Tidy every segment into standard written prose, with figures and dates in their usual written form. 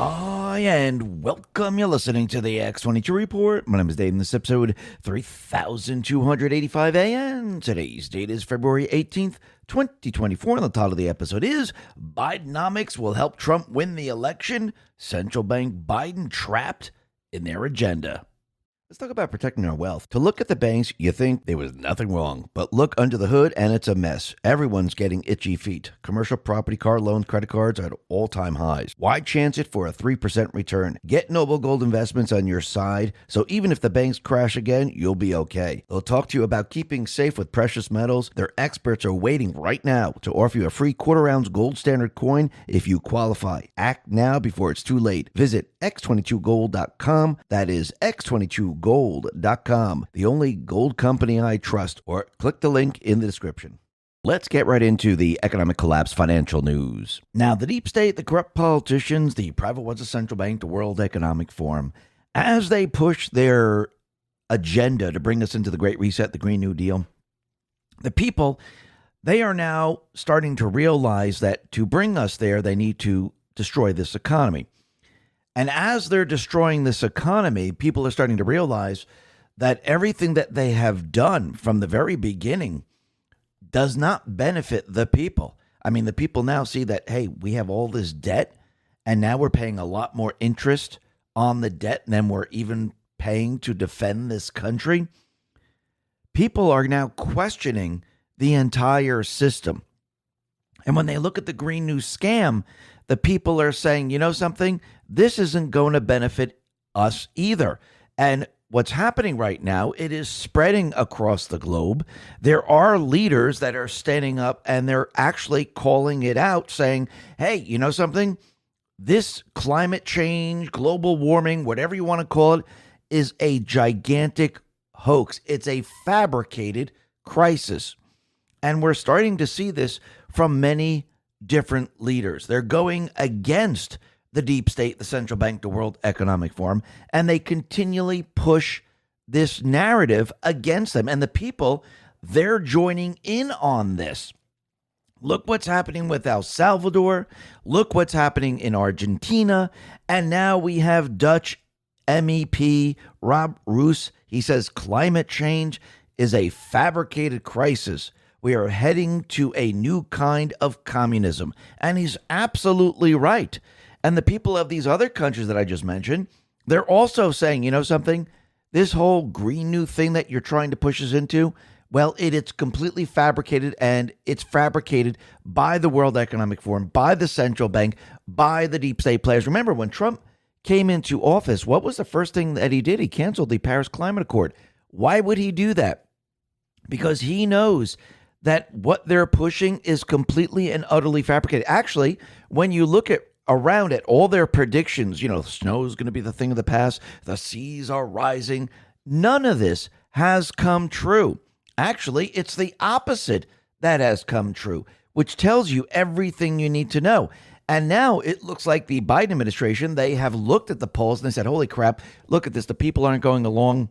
Hi, and welcome. You're listening to the X22 Report. My name is Dave, and this episode 3285 AM. Today's date is February 18th, 2024, and the title of the episode is Bidenomics will help Trump win the election. Central bank Biden trapped in their agenda. Let's talk about protecting our wealth. To look at the banks, you think there was nothing wrong, but look under the hood and it's a mess. Everyone's getting itchy feet. Commercial property, car loans, credit cards are at all-time highs. Why chance it for a 3% return? Get Noble Gold Investments on your side, so even if the banks crash again, you'll be okay. They'll talk to you about keeping safe with precious metals. Their experts are waiting right now to offer you a free quarter-ounce gold standard coin if you qualify. Act now before it's too late. Visit x22gold.com. That is x22gold.com, the only gold company I trust, or click the link in the description. Let's get right into the economic collapse financial news. Now, the deep state, the corrupt politicians, the private ones, the central bank, the World Economic Forum, as they push their agenda to bring us into the Great Reset, the Green New Deal, the people, they are now starting to realize that to bring us there, they need to destroy this economy. And as they're destroying this economy, people are starting to realize that everything that they have done from the very beginning does not benefit the people. I mean, the people now see that, hey, we have all this debt, and now we're paying a lot more interest on the debt than we're even paying to defend this country. People are now questioning the entire system. And when they look at the Green New Scam, the people are saying, you know something, this isn't going to benefit us either. And what's happening right now, it is spreading across the globe. There are leaders that are standing up and they're actually calling it out, saying, hey, you know something, this climate change, global warming, whatever you want to call it, is a gigantic hoax. It's a fabricated crisis. And we're starting to see this from many different leaders. They're going against the deep state, the central bank, the World Economic Forum, and they continually push this narrative against them. And the people, they're joining in on this. Look what's happening with El Salvador. Look what's happening in Argentina. And now we have Dutch MEP Rob Roos. He says climate change is a fabricated crisis. We are heading to a new kind of communism. And he's absolutely right. And the people of these other countries that I just mentioned, they're also saying, you know something, this whole Green New thing that you're trying to push us into, well, it's completely fabricated, and it's fabricated by the World Economic Forum, by the central bank, by the deep state players. Remember, when Trump came into office, what was the first thing that he did? He canceled the Paris Climate Accord. Why would he do that? Because he knows that what they're pushing is completely and utterly fabricated. Actually, when you look at around it, all their predictions, you know, snow is going to be the thing of the past, the seas are rising, none of this has come true. Actually, it's the opposite that has come true, which tells you everything you need to know. And now it looks like the Biden administration, they have looked at the polls and they said, holy crap, look at this. The people aren't going along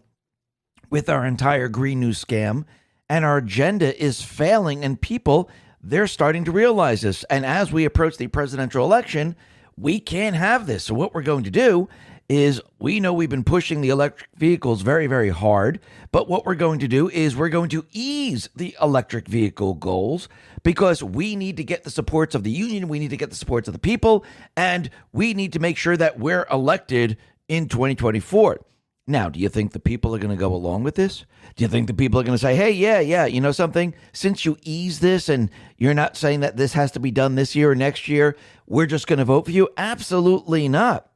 with our entire Green New scam. And our agenda is failing, and people, they're starting to realize this. And as we approach the presidential election, we can't have this. So what we're going to do is, we know we've been pushing the electric vehicles very, very hard. But what we're going to do is we're going to ease the electric vehicle goals, because we need to get the supports of the union. We need to get the supports of the people. And we need to make sure that we're elected in 2024. Now, do you think the people are going to go along with this? Do you think the people are going to say, hey, yeah, you know something? Since you ease this and you're not saying that this has to be done this year or next year, we're just going to vote for you? Absolutely not.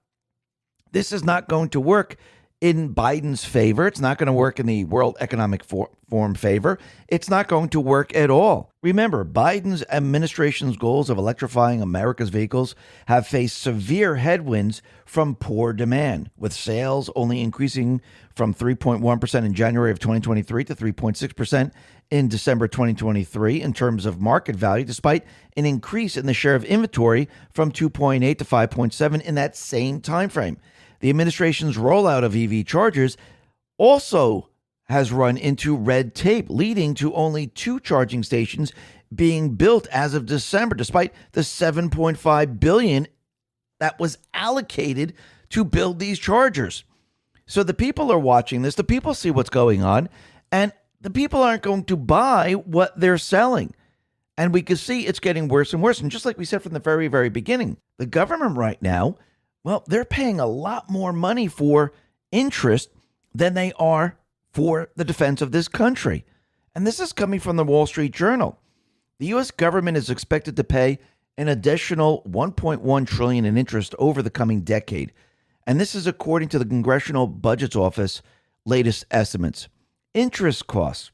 This is not going to work in Biden's favor. It's not going to work in the World Economic Forum favor. It's not going to work at all. Remember, Biden's administration's goals of electrifying America's vehicles have faced severe headwinds from poor demand, with sales only increasing from 3.1% in January of 2023 to 3.6% in December 2023 in terms of market value, despite an increase in the share of inventory from 2.8 to 5.7 in that same time frame. The administration's rollout of EV chargers also has run into red tape, leading to only 2 charging stations being built as of December, despite the $7.5 billion that was allocated to build these chargers. So the people are watching this, the people see what's going on, and the people aren't going to buy what they're selling. And we can see it's getting worse and worse. And just like we said from the very, very beginning, the government right now, well, they're paying a lot more money for interest than they are for the defense of this country. And this is coming from the Wall Street Journal. The U.S. government is expected to pay an additional $1.1 trillion in interest over the coming decade. And this is according to the Congressional Budget Office latest estimates. Interest costs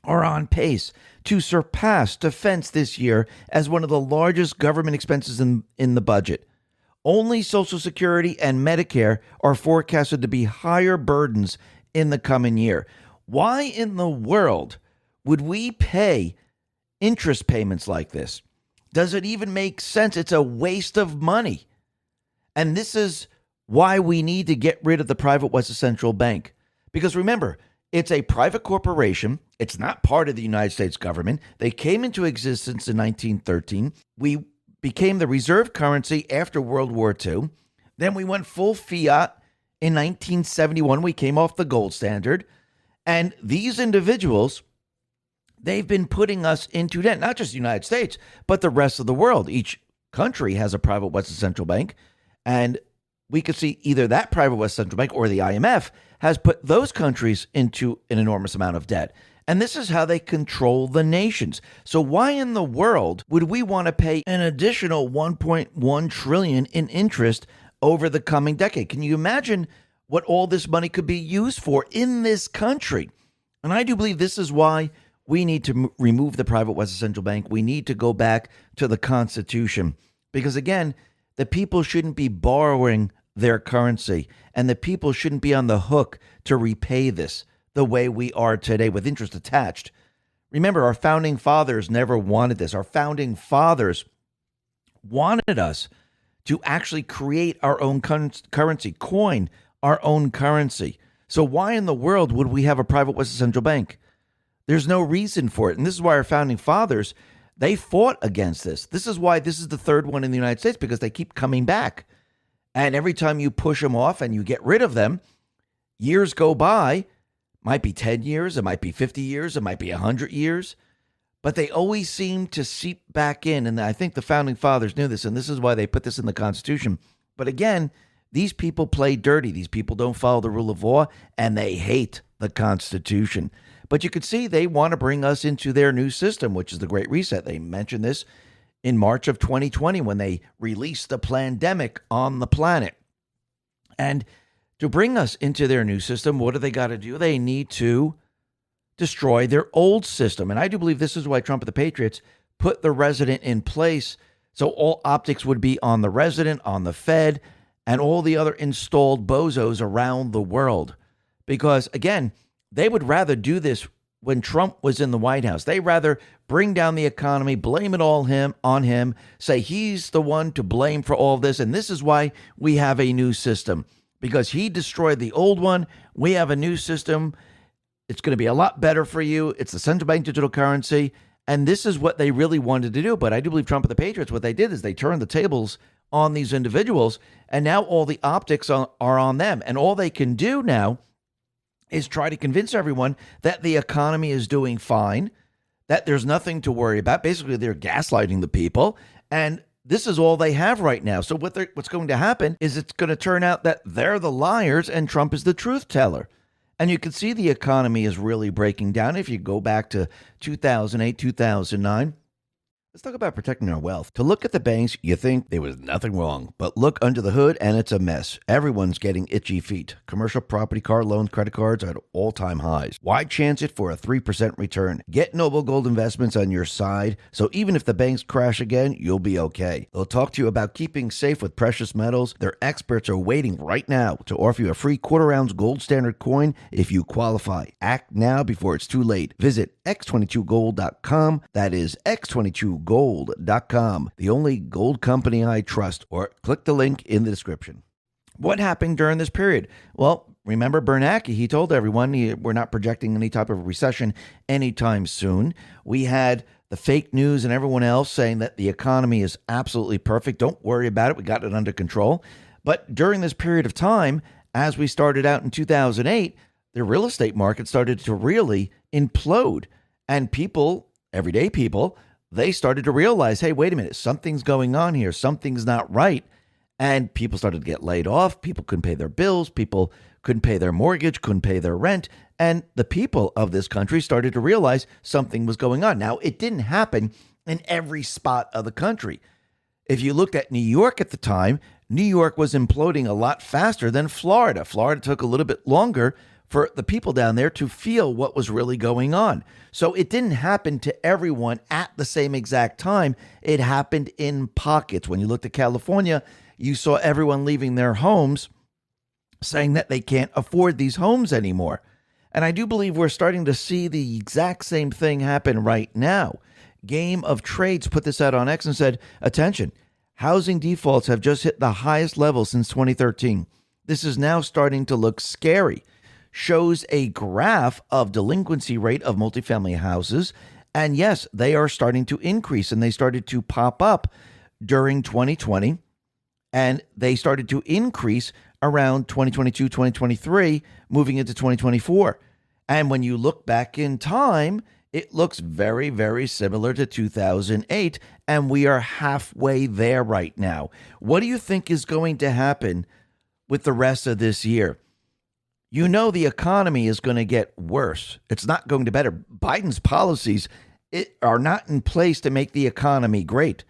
are on pace to surpass defense this year as one of the largest government expenses in the budget. Only Social Security and Medicare are forecasted to be higher burdens in the coming year. Why in the world would we pay interest payments like this? Does it even make sense? It's a waste of money. And this is why we need to get rid of the private West Central Bank. Because remember, it's a private corporation. It's not part of the United States government. They came into existence in 1913. We became the reserve currency after World War II. Then we went full fiat in 1971. We came off the gold standard. And these individuals, they've been putting us into debt, not just the United States, but the rest of the world. Each country has a private West Central Bank. And we could see either that private West Central Bank or the IMF has put those countries into an enormous amount of debt. And this is how they control the nations. So why in the world would we want to pay an additional $1.1 trillion in interest over the coming decade? Can you imagine what all this money could be used for in this country? And I do believe this is why we need to remove the private West Central Bank. We need to go back to the Constitution. Because again, the people shouldn't be borrowing their currency, and the people shouldn't be on the hook to repay this the way we are today with interest attached. Remember, our founding fathers never wanted this. Our founding fathers wanted us to actually create our own currency, coin our own currency. So why in the world would we have a private West Central Bank? There's no reason for it. And this is why our founding fathers, they fought against this. This is why this is the third one in the United States, because they keep coming back. And every time you push them off and you get rid of them, years go by. Might be 10 years, it might be 50 years, it might be 100 years. But they always seem to seep back in. And I think the founding fathers knew this, and this is why they put this in the Constitution. But again, these people play dirty. These people don't follow the rule of law, and they hate the Constitution. But you could see they want to bring us into their new system, which is the Great Reset. They mentioned this in March of 2020 when they released the pandemic on the planet. And to bring us into their new system, what do they got to do? They need to destroy their old system. And I do believe this is why Trump and the Patriots put the resident in place. So all optics would be on the resident, on the Fed, and all the other installed bozos around the world. Because again, they would rather do this when Trump was in the White House. They rather bring down the economy, blame it all on him, say he's the one to blame for all this. And this is why we have a new system, because he destroyed the old one. We have a new system. It's going to be a lot better for you. It's the central bank digital currency. And this is what they really wanted to do. But I do believe Trump and the Patriots, what they did is they turned the tables on these individuals. And now all the optics are on them. And all they can do now is try to convince everyone that the economy is doing fine, that there's nothing to worry about. Basically, they're gaslighting the people. And this is all they have right now. So what's going to happen is it's going to turn out that they're the liars and Trump is the truth teller. And you can see the economy is really breaking down. If you go back to 2008, 2009, let's talk about protecting our wealth. To look at the banks, you think there was nothing wrong, but look under the hood and it's a mess. Everyone's getting itchy feet. Commercial property, car loans, credit cards are at all-time highs. Why chance it for a 3% return? Get Noble Gold Investments on your side, so even if the banks crash again, you'll be okay. They'll talk to you about keeping safe with precious metals. Their experts are waiting right now to offer you a free quarter-ounce gold standard coin if you qualify. Act now before it's too late. Visit x22gold.com. That is x22gold.com, the only gold company I trust, or click the link in the description. What happened during this period? Well, remember Bernanke, he told everyone we're not projecting any type of recession anytime soon. We had the fake news and everyone else saying that the economy is absolutely perfect. Don't worry about it. We got it under control. But during this period of time, as we started out in 2008, the real estate market started to really implode. And people, everyday people, they started to realize, hey, wait a minute, something's going on here. Something's not right. And people started to get laid off. People couldn't pay their bills. People couldn't pay their mortgage, couldn't pay their rent. And the people of this country started to realize something was going on. Now, it didn't happen in every spot of the country. If you looked at New York at the time, New York was imploding a lot faster than Florida. Florida took a little bit longer for the people down there to feel what was really going on. So it didn't happen to everyone at the same exact time. It happened in pockets. When you looked at California, you saw everyone leaving their homes saying that they can't afford these homes anymore. And I do believe we're starting to see the exact same thing happen right now. Game of Trades put this out on X and said, attention, housing defaults have just hit the highest level since 2013. This is now starting to look scary. Shows a graph of delinquency rate of multifamily houses. And yes, they are starting to increase, and they started to pop up during 2020. And they started to increase around 2022, 2023, moving into 2024. And when you look back in time, it looks very, very similar to 2008, and we are halfway there right now. What do you think is going to happen with the rest of this year? You know the economy is going to get worse. It's not going to better. Biden's policies are not in place to make the economy great.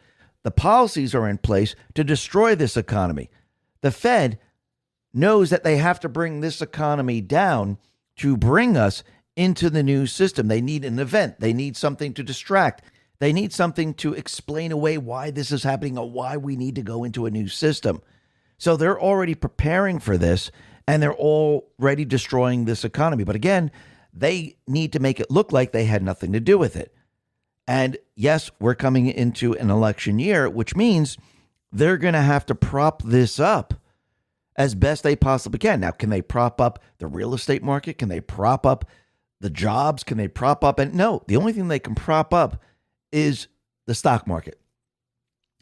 The policies are in place to destroy this economy. The Fed knows that they have to bring this economy down to bring us into the new system. They need an event. They need something to distract. They need something to explain away why this is happening or why we need to go into a new system. So they're already preparing for this, and they're already destroying this economy. But again, they need to make it look like they had nothing to do with it. And yes, we're coming into an election year, which means they're going to have to prop this up as best they possibly can. Now, can they prop up the real estate market? Can they prop up the jobs? Can they prop up? And no, the only thing they can prop up is the stock market.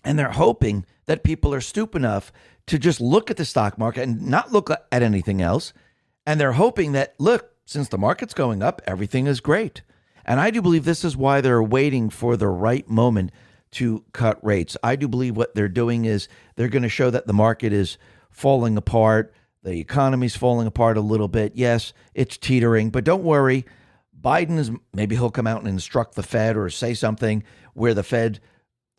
And they're hoping that people are stupid enough to just look at the stock market and not look at anything else. And they're hoping that, look, since the market's going up, everything is great. And I do believe this is why they're waiting for the right moment to cut rates. I do believe what they're doing is they're going to show that the market is falling apart. The economy's falling apart a little bit. Yes, it's teetering, but don't worry. Biden is, maybe he'll come out and instruct the Fed or say something where the Fed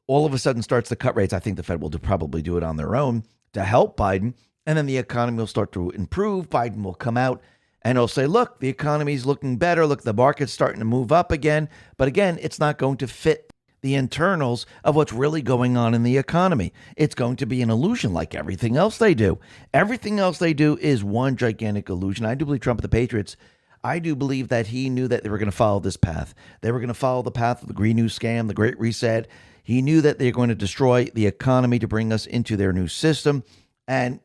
all of a sudden starts to cut rates. I think the Fed will probably do it on their own to help Biden. And then the economy will start to improve. Biden will come out and he'll say, look, the economy's looking better. Look, the market's starting to move up again. But again, it's not going to fit the internals of what's really going on in the economy. It's going to be an illusion like everything else they do. Everything else they do is one gigantic illusion. I do believe Trump and the Patriots, I do believe that he knew that they were going to follow this path. They were going to follow the path of the Green New Scam, the Great Reset. He knew that they're going to destroy the economy to bring us into their new system. And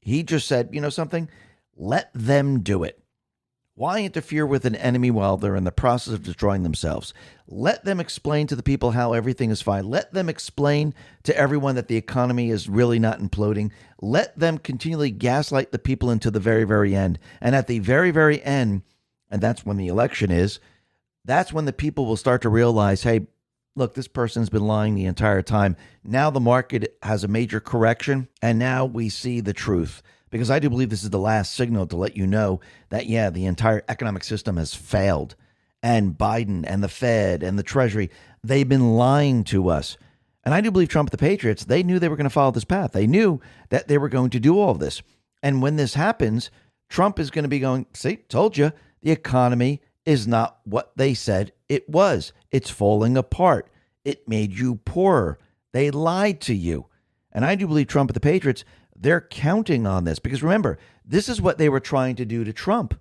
he just said, you know something? Let them do it. Why interfere with an enemy while they're in the process of destroying themselves? Let them explain to the people how everything is fine. Let them explain to everyone that the economy is really not imploding. Let them continually gaslight the people into the very, very end. And at the very, very end, and that's when the election is, that's when the people will start to realize, hey, look, this person's been lying the entire time. Now the market has a major correction, and now we see the truth. Because I do believe this is the last signal to let you know that, yeah, the entire economic system has failed. And Biden and the Fed and the Treasury, they've been lying to us. And I do believe Trump and the Patriots, they knew they were going to follow this path. They knew that they were going to do all of this. And when this happens, Trump is going to be going, see, told you, the economy is not what they said it was. It's falling apart. It made you poorer. They lied to you. And I do believe Trump and the Patriots, they're counting on this because remember, this is what they were trying to do to Trump.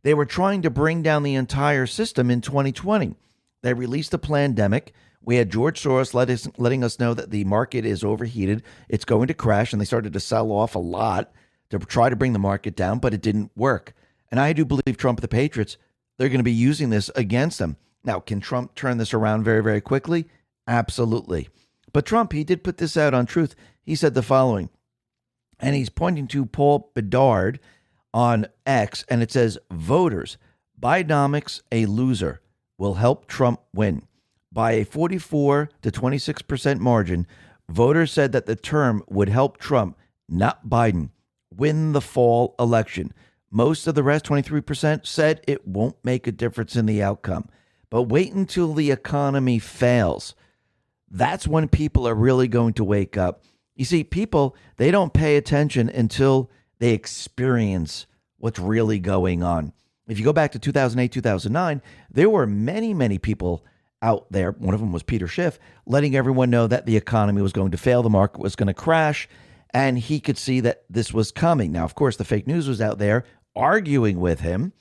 They were trying to bring down the entire system in 2020. They released a pandemic. We had George Soros letting us know that the market is overheated. It's going to crash. And they started to sell off a lot to try to bring the market down, but it didn't work. And I do believe Trump and the Patriots, they're going to be using this against them. Now, can Trump turn this around very, very quickly? Absolutely. But Trump, he did put this out on Truth. He said the following, and he's pointing to Paul Bedard on X, and it says, voters, Bidenomics, a loser, will help Trump win. By a 44 to 26% margin, voters said that the term would help Trump, not Biden, win the fall election. Most of the rest, 23%, said it won't make a difference in the outcome. But wait until the economy fails. That's when people are really going to wake up. You see, people, they don't pay attention until they experience what's really going on. If you go back to 2008, 2009, there were many, many people out there. One of them was Peter Schiff, letting everyone know that the economy was going to fail, the market was going to crash, and he could see that this was coming. Now, of course, the fake news was out there arguing with him,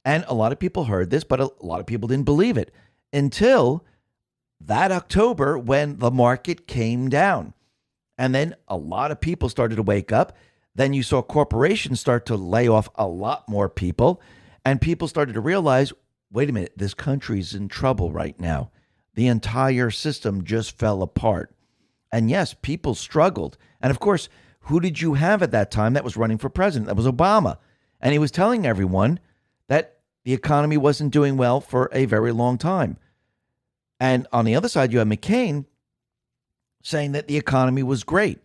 and a lot of people heard this, but a lot of people didn't believe it until that October when the market came down. And then a lot of people started to wake up. Then you saw corporations start to lay off a lot more people, and people started to realize, wait a minute, this country's in trouble right now. The entire system just fell apart. And yes, people struggled. And of course, who did you have at that time that was running for president? That was Obama. And he was telling everyone that the economy wasn't doing well for a very long time. And on the other side, you have McCain saying that the economy was great.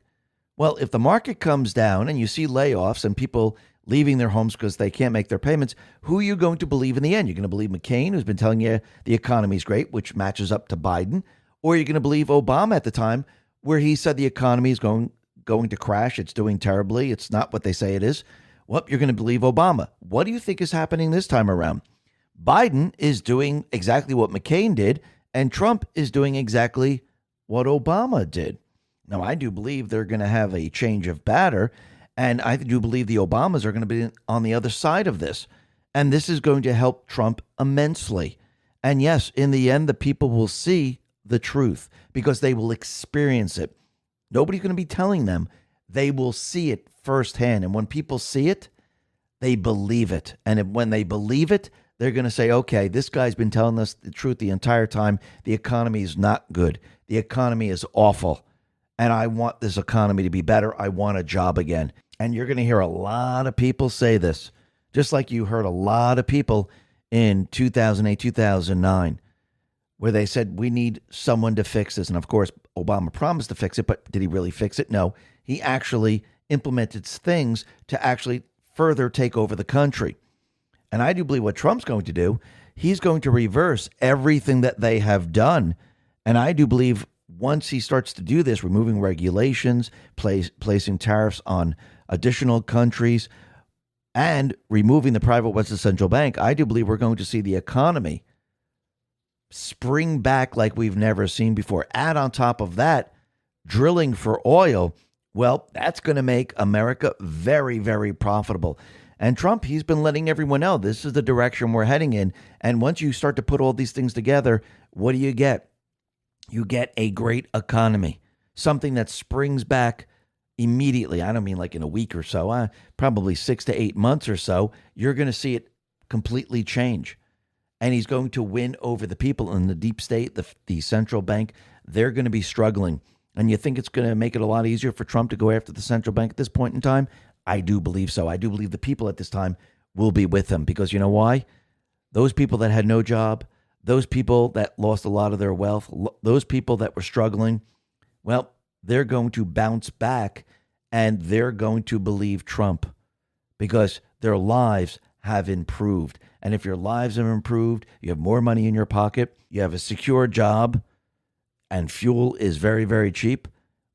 Well, if the market comes down and you see layoffs and people leaving their homes because they can't make their payments, who are you going to believe in the end? You're going to believe McCain, who's been telling you the economy's great, which matches up to Biden, or you're going to believe Obama at the time, where he said the economy is going to crash. It's doing terribly. It's not what they say it is. Well, you're going to believe Obama. What do you think is happening this time around? Biden is doing exactly what McCain did, and Trump is doing exactly what Obama did. Now, I do believe they're going to have a change of batter, and I do believe the Obamas are going to be on the other side of this. And this is going to help Trump immensely. And yes, in the end, the people will see the truth because they will experience it. Nobody's going to be telling them. They will see it firsthand. And when people see it, they believe it. And when they believe it, they're going to say, okay, this guy's been telling us the truth the entire time. The economy is not good. The economy is awful. And I want this economy to be better. I want a job again. And you're going to hear a lot of people say this, just like you heard a lot of people in 2008, 2009, where they said, we need someone to fix this. And of course, Obama promised to fix it, but did he really fix it? No. He actually implemented things to actually further take over the country. And I do believe what Trump's going to do, he's going to reverse everything that they have done. And I do believe once he starts to do this, removing regulations, placing tariffs on additional countries, and removing the private Western Central Bank, I do believe we're going to see the economy spring back like we've never seen before. Add on top of that, drilling for oil, well, that's going to make America very, very profitable. And Trump, he's been letting everyone know this is the direction we're heading in. And once you start to put all these things together, what do you get? You get a great economy, something that springs back immediately. I don't mean like in a week or so, probably 6 to 8 months or so. You're going to see it completely change. And he's going to win over the people in the deep state, the central bank. They're going to be struggling. And you think it's going to make it a lot easier for Trump to go after the central bank at this point in time? I do believe so. I do believe the people at this time will be with him because you know why? Those people that had no job, those people that lost a lot of their wealth, those people that were struggling, well, they're going to bounce back and they're going to believe Trump because their lives have improved. And if your lives have improved, you have more money in your pocket, you have a secure job, and fuel is very, very cheap,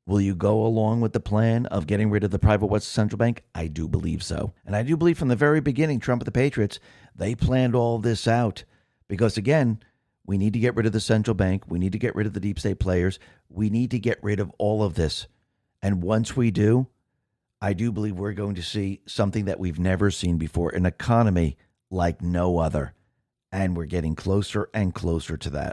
will you go along with the plan of getting rid of the private Western Central Bank? I do believe so. And I do believe from the very beginning, Trump and the Patriots, they planned all this out. Because again, we need to get rid of the central bank. We need to get rid of the deep state players. We need to get rid of all of this. And once we do, I do believe we're going to see something that we've never seen before, an economy like no other. And we're getting closer and closer to that.